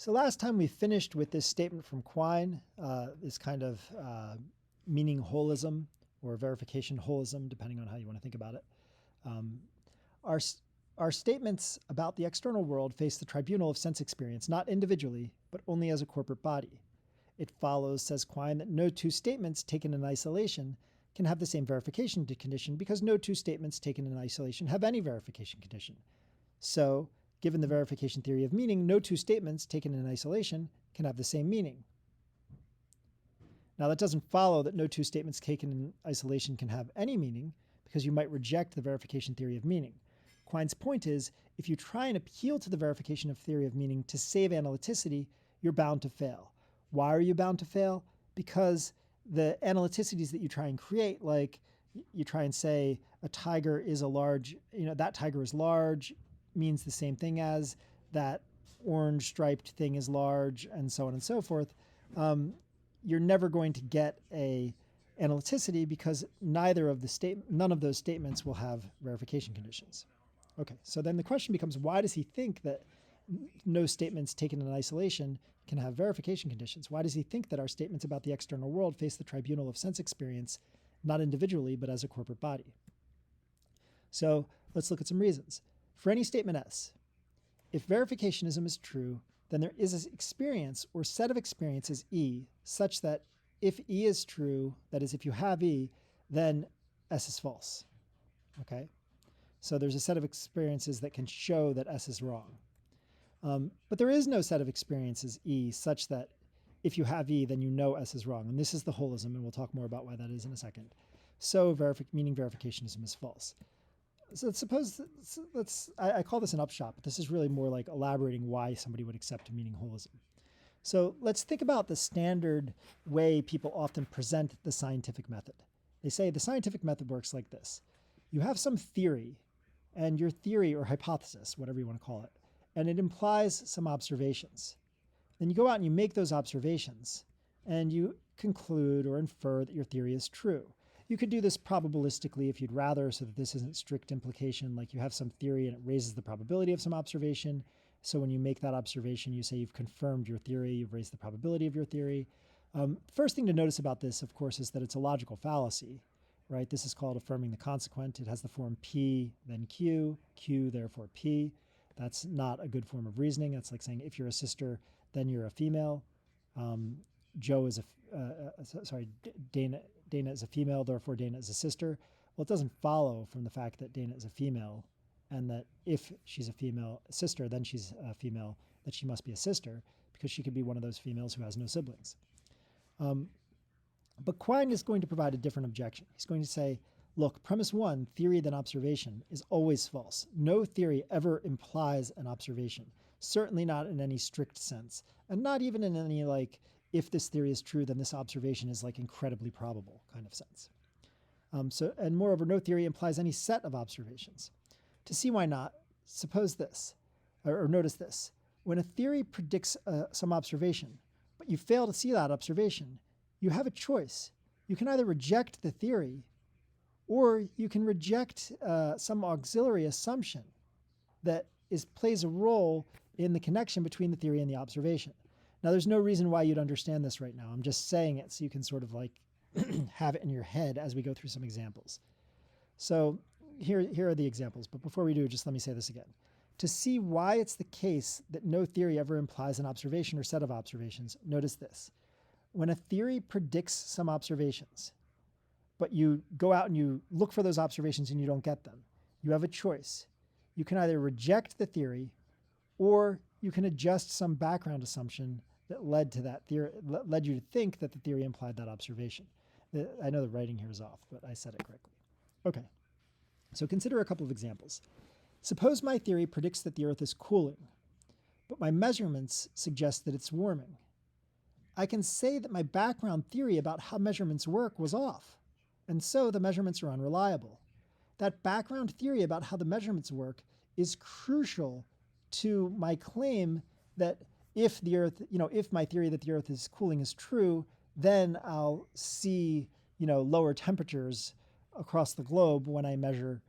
So last time we finished with this statement from Quine, this kind of meaning holism or verification holism, depending on how you want to think about it. Our statements about the external world face the tribunal of sense experience, not individually, but only as a corporate body. It follows, says Quine, that no two statements taken in isolation can have the same verification condition because no two statements taken in isolation have any verification condition. So, given the verification theory of meaning, no two statements taken in isolation can have the same meaning. Now, that doesn't follow that no two statements taken in isolation can have any meaning, because you might reject the verification theory of meaning. Quine's point is, if you try and appeal to the verification of theory of meaning to save analyticity, you're bound to fail. Why are you bound to fail? Because the analyticities that you try and create, like you try and say a tiger is a large, that tiger is large, means the same thing as that orange striped thing is large, and so on and so forth. You're never going to get a analyticity because none of those statements will have verification conditions. Okay, so then the question becomes, why does he think that no statements taken in isolation can have verification conditions? Why does he think that our statements about the external world face the tribunal of sense experience, not individually, but as a corporate body? So let's look at some reasons. For any statement S, if verificationism is true, then there is an experience or set of experiences E such that if E is true, that is, if you have E, then S is false. Okay? So there's a set of experiences that can show that S is wrong. But there is no set of experiences E such that if you have E, then you know S is wrong. And this is the holism, and we'll talk more about why that is in a second. So meaning verificationism is false. So I call this an upshot, but this is really more like elaborating why somebody would accept meaning holism. So let's think about the standard way people often present the scientific method. They say the scientific method works like this. You have some theory, and your theory or hypothesis, whatever you want to call it, and it implies some observations. Then you go out and you make those observations, and you conclude or infer that your theory is true. You could do this probabilistically if you'd rather, so that this isn't strict implication, like you have some theory and it raises the probability of some observation. So when you make that observation, you say you've confirmed your theory, you've raised the probability of your theory. First thing to notice about this, of course, is that it's a logical fallacy, right? This is called affirming the consequent. It has the form P, then Q, Q, therefore P. That's not a good form of reasoning. That's like saying if you're a sister, then you're a female. Dana is a female, therefore Dana is a sister. Well, it doesn't follow from the fact that Dana is a female and that if she's a female sister, then she's a female, that she must be a sister, because she could be one of those females who has no siblings. But Quine is going to provide a different objection. He's going to say, look, premise one, theory then observation, is always false. No theory ever implies an observation, certainly not in any strict sense, and not even in any like, if this theory is true, then this observation is like incredibly probable kind of sense. And moreover, no theory implies any set of observations. To see why not, suppose this, or notice this. When a theory predicts some observation, but you fail to see that observation, you have a choice. You can either reject the theory, or you can reject some auxiliary assumption that plays a role in the connection between the theory and the observation. Now, there's no reason why you'd understand this right now. I'm just saying it so you can sort of like have it in your head as we go through some examples. So here are the examples. But before we do, just let me say this again. To see why it's the case that no theory ever implies an observation or set of observations, notice this. When a theory predicts some observations, but you go out and you look for those observations and you don't get them, you have a choice. You can either reject the theory, or you can adjust some background assumption that led to that theory, led you to think that the theory implied that observation. I know the writing here is off, but I said it correctly. Okay, so consider a couple of examples. Suppose my theory predicts that the Earth is cooling, but my measurements suggest that it's warming. I can say that my background theory about how measurements work was off, and so the measurements are unreliable. That background theory about how the measurements work is crucial to my claim that if the Earth, if my theory that the Earth is cooling is true, then I'll see, lower temperatures across the globe when I measure,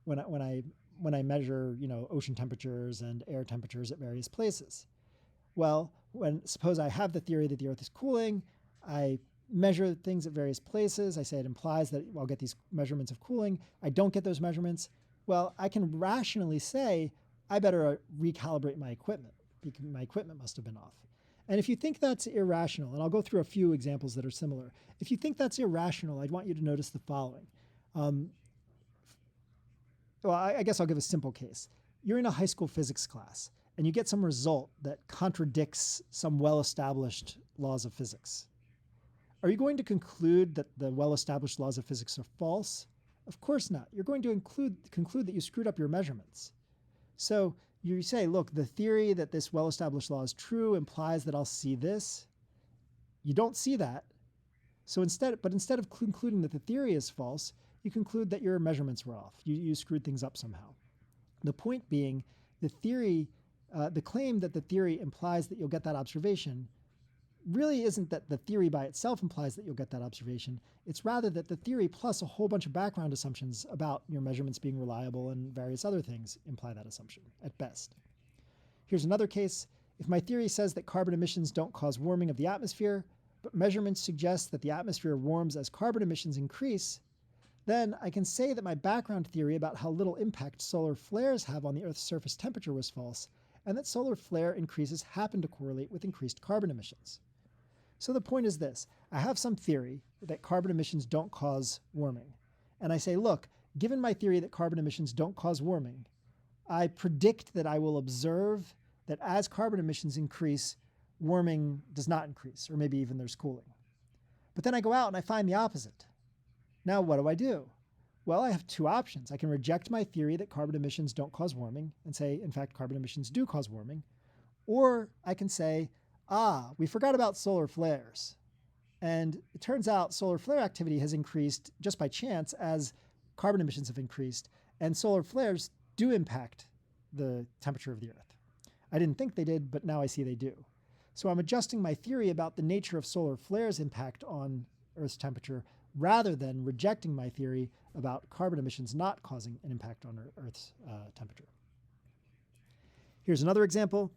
when I measure, ocean temperatures and air temperatures at various places. Well, suppose I have the theory that the Earth is cooling, I measure things at various places, I say it implies that I'll get these measurements of cooling, I don't get those measurements, well, I can rationally say, I better recalibrate my equipment, because my equipment must have been off. And if you think that's irrational, and I'll go through a few examples that are similar, if you think that's irrational, I'd want you to notice the following. Well, I guess I'll give a simple case. You're in a high school physics class, and you get some result that contradicts some well-established laws of physics. Are you going to conclude that the well-established laws of physics are false? Of course not. You're going to conclude that you screwed up your measurements. So you say, look, the theory that this well-established law is true implies that I'll see this. You don't see that. So instead of concluding that the theory is false, you conclude that your measurements were off. You screwed things up somehow. The point being, the claim that the theory implies that you'll get that observation really isn't that the theory by itself implies that you'll get that observation. It's rather that the theory plus a whole bunch of background assumptions about your measurements being reliable and various other things imply that assumption at best. Here's another case. If my theory says that carbon emissions don't cause warming of the atmosphere, but measurements suggest that the atmosphere warms as carbon emissions increase, then I can say that my background theory about how little impact solar flares have on the Earth's surface temperature was false, and that solar flare increases happen to correlate with increased carbon emissions. So the point is this. I have some theory that carbon emissions don't cause warming. And I say, look, given my theory that carbon emissions don't cause warming, I predict that I will observe that as carbon emissions increase, warming does not increase, or maybe even there's cooling. But then I go out and I find the opposite. Now what do? Well, I have two options. I can reject my theory that carbon emissions don't cause warming and say, in fact, carbon emissions do cause warming. Or I can say, we forgot about solar flares. And it turns out solar flare activity has increased just by chance as carbon emissions have increased, and solar flares do impact the temperature of the Earth. I didn't think they did, but now I see they do. So I'm adjusting my theory about the nature of solar flares' impact on Earth's temperature rather than rejecting my theory about carbon emissions not causing an impact on Earth's temperature. Here's another example.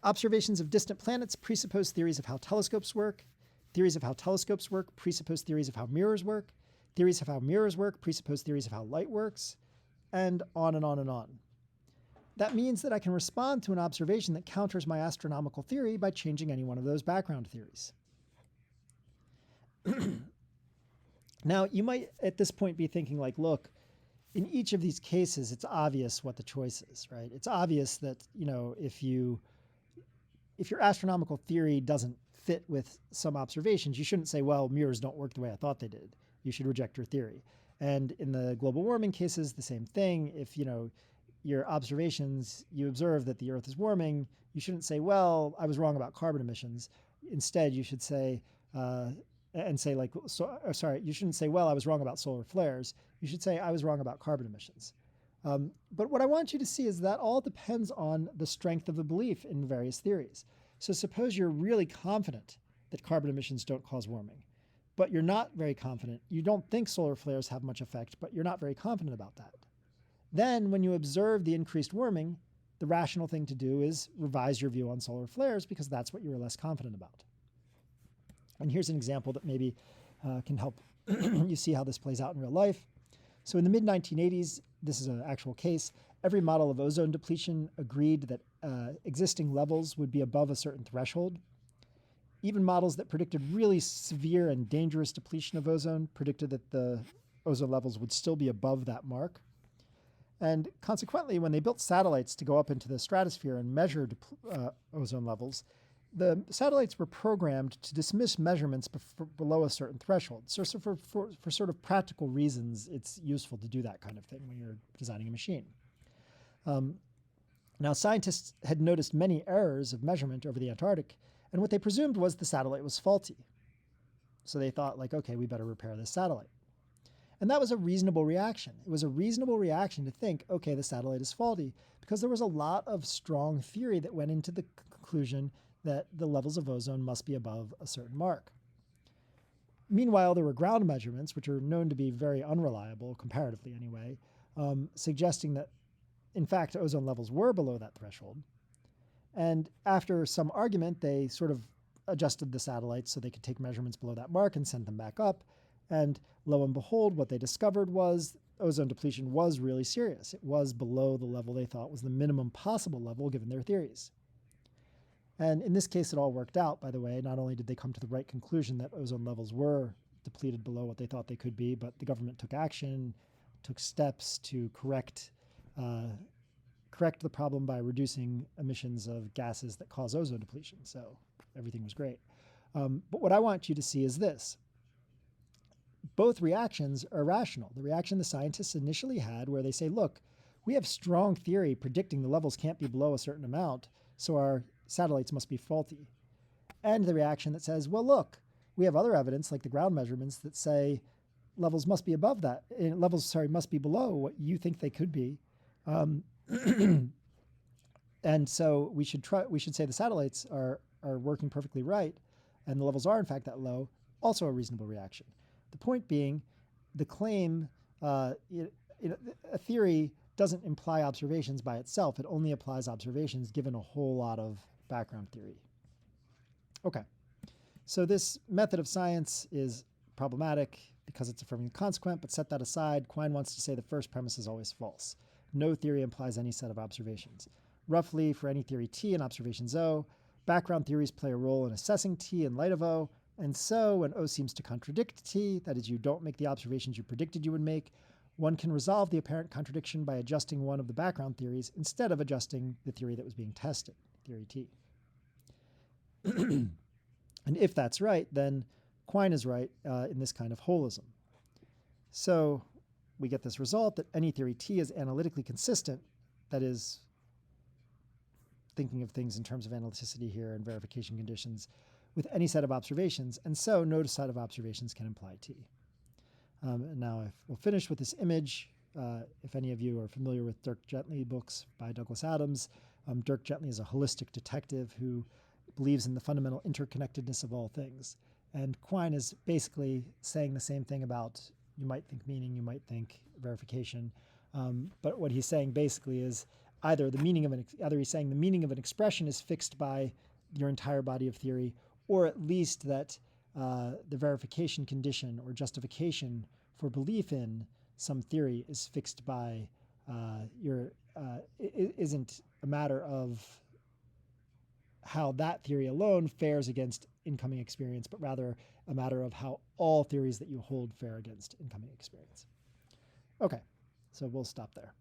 Observations of distant planets presuppose theories of how telescopes work. Theories of how telescopes work presuppose theories of how mirrors work. Theories of how mirrors work presuppose theories of how light works, and on and on and on. That means that I can respond to an observation that counters my astronomical theory by changing any one of those background theories. Now, you might at this point be thinking like, look, in each of these cases, it's obvious what the choice is, right? It's obvious that, if your astronomical theory doesn't fit with some observations, you shouldn't say, well, mirrors don't work the way I thought they did. You should reject your theory. And in the global warming cases, the same thing. If, your observations, you observe that the Earth is warming, you shouldn't say, well, I was wrong about carbon emissions. Instead, you should say, you shouldn't say, well, I was wrong about solar flares. You should say, I was wrong about carbon emissions. But what I want you to see is that all depends on the strength of the belief in the various theories. So suppose you're really confident that carbon emissions don't cause warming, but you're not very confident. You don't think solar flares have much effect, but you're not very confident about that. Then when you observe the increased warming, the rational thing to do is revise your view on solar flares because that's what you were less confident about. And here's an example that maybe can help you see how this plays out in real life. So in the mid-1980s, this is an actual case, every model of ozone depletion agreed that existing levels would be above a certain threshold. Even models that predicted really severe and dangerous depletion of ozone predicted that the ozone levels would still be above that mark. And consequently, when they built satellites to go up into the stratosphere and measure ozone levels, the satellites were programmed to dismiss measurements below a certain threshold. So for sort of practical reasons, it's useful to do that kind of thing when you're designing a machine. Now, scientists had noticed many errors of measurement over the Antarctic, and what they presumed was the satellite was faulty. So they thought, like, okay, we better repair this satellite. And that was a reasonable reaction. It was a reasonable reaction to think, okay, the satellite is faulty, because there was a lot of strong theory that went into the conclusion that the levels of ozone must be above a certain mark. Meanwhile, there were ground measurements, which are known to be very unreliable, comparatively anyway, suggesting that, in fact, ozone levels were below that threshold. And after some argument, they sort of adjusted the satellites so they could take measurements below that mark and send them back up. And lo and behold, what they discovered was ozone depletion was really serious. It was below the level they thought was the minimum possible level given their theories. And in this case, it all worked out, by the way. Not only did they come to the right conclusion that ozone levels were depleted below what they thought they could be, but the government took action, took steps to correct the problem by reducing emissions of gases that cause ozone depletion. So everything was great. But what I want you to see is this. Both reactions are rational. The reaction the scientists initially had where they say, look, we have strong theory predicting the levels can't be below a certain amount, so our satellites must be faulty. And the reaction that says, well, look, we have other evidence like the ground measurements that say levels must be above that. Must be below what you think they could be. And so we should say the satellites are working perfectly right, and the levels are in fact that low, also a reasonable reaction. The point being, the claim, a theory doesn't imply observations by itself. It only applies observations given a whole lot of background theory. Okay, so this method of science is problematic because it's affirming the consequent, but set that aside. Quine wants to say the first premise is always false. No theory implies any set of observations. Roughly, for any theory T and observations O, background theories play a role in assessing T in light of O, and so when O seems to contradict T, that is, you don't make the observations you predicted you would make, one can resolve the apparent contradiction by adjusting one of the background theories instead of adjusting the theory that was being tested, theory T. And if that's right, then Quine is right in this kind of holism. So we get this result that any theory T is analytically consistent, that is, thinking of things in terms of analyticity here and verification conditions, with any set of observations, and so no set of observations can imply T. And now we'll finish with this image. If any of you are familiar with Dirk Gently books by Douglas Adams, Dirk Gently is a holistic detective who believes in the fundamental interconnectedness of all things. And Quine is basically saying the same thing about you might think meaning, you might think verification. But what he's saying basically is either he's saying the meaning of an expression is fixed by your entire body of theory, or at least that the verification condition or justification for belief in some theory is fixed by isn't a matter of how that theory alone fares against incoming experience, but rather a matter of how all theories that you hold fare against incoming experience. Okay, so we'll stop there.